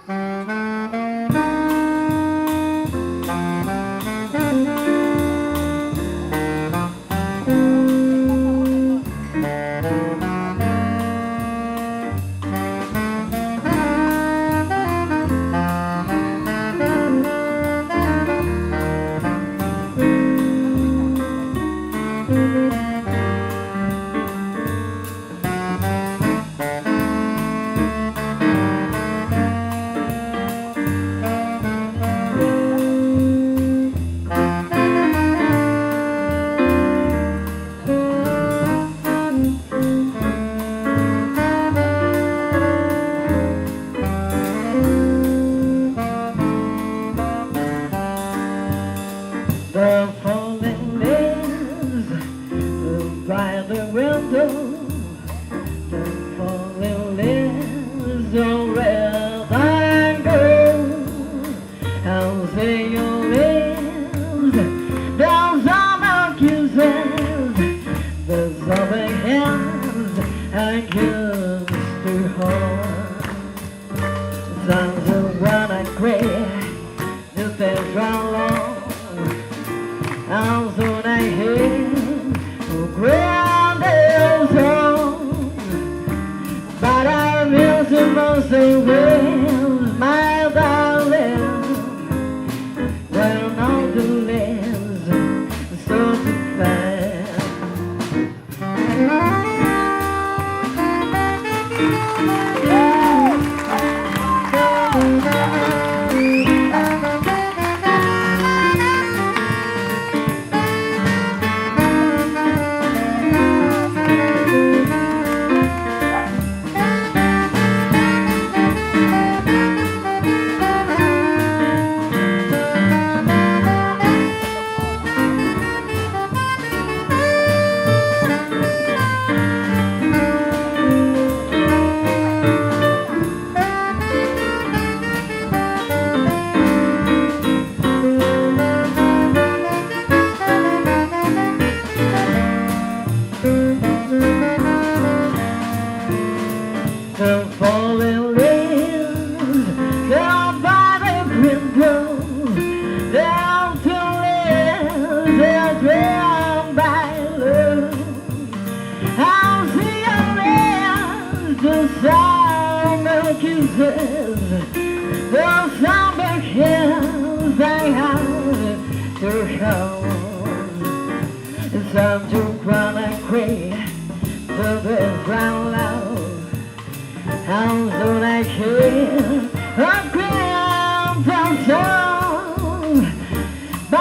The falling leaves by the window, the falling leaves are where I go. I'll say your leaves, those summer kisses, the summer hands I used to hold. Sounds of what I crave, just as round long. I'm so I hear a grand song, but I miss the most with my darling. When all the lands so to fast. The falling leaves down by the window, down to live, they're drowned by love. I'll see your lips, the summer kisses, the summer hills I have to hold. It's time to run and cry, the best round loud. How soon I hear a grand song, but I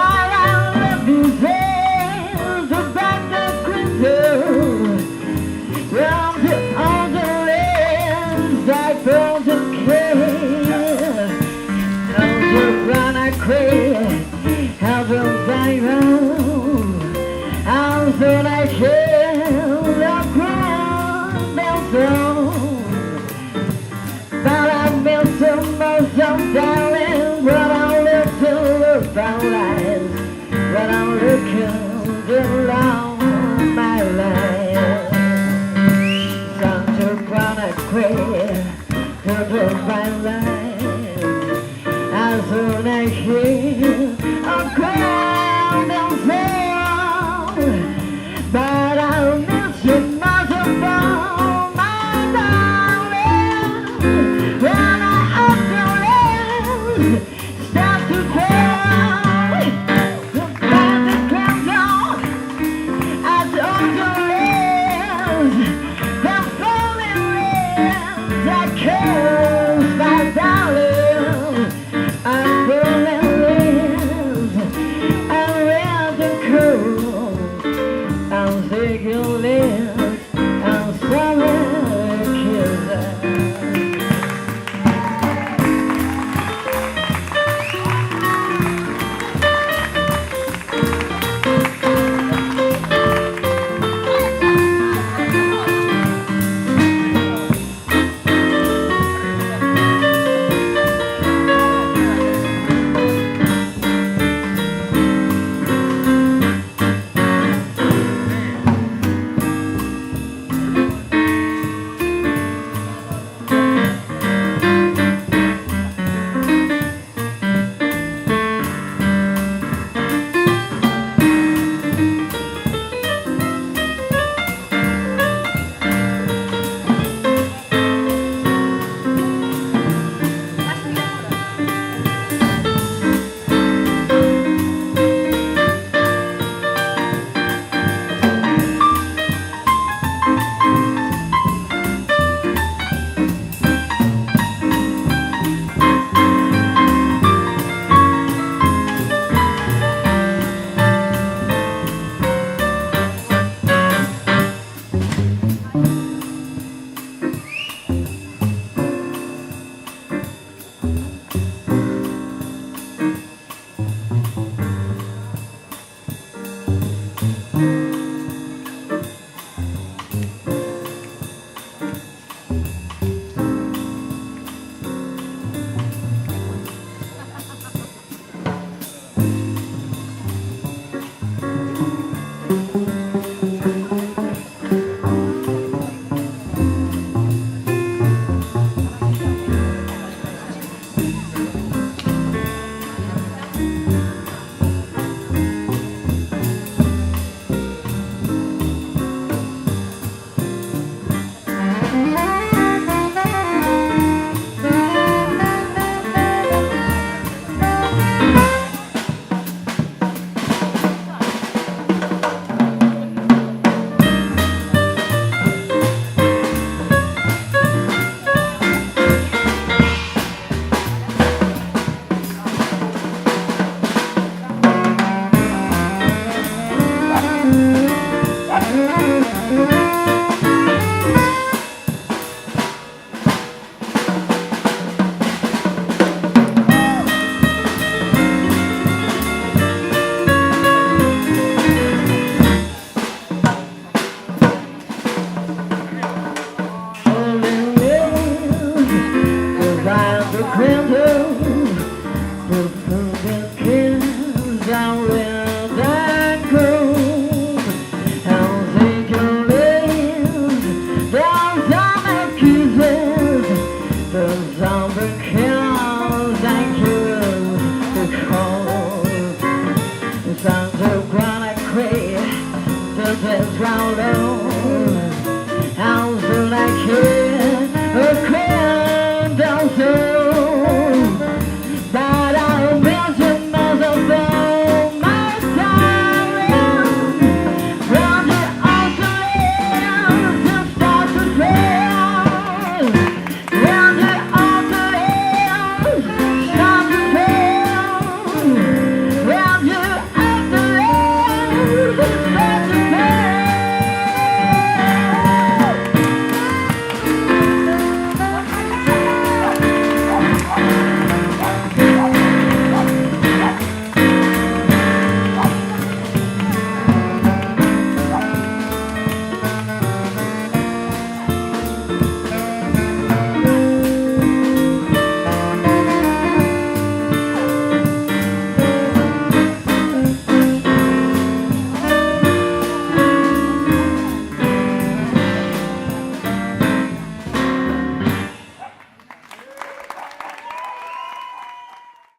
love you there to back the crystal. From the other ends I found to care. How to run I cry, how soon I run, how soon I hear a grand song. But I miss so much window, the perfect kiss I will that go. I'll take your lips, those summer kisses, those summer kills I choose to call. The sounds of ground I crave, the dance round low.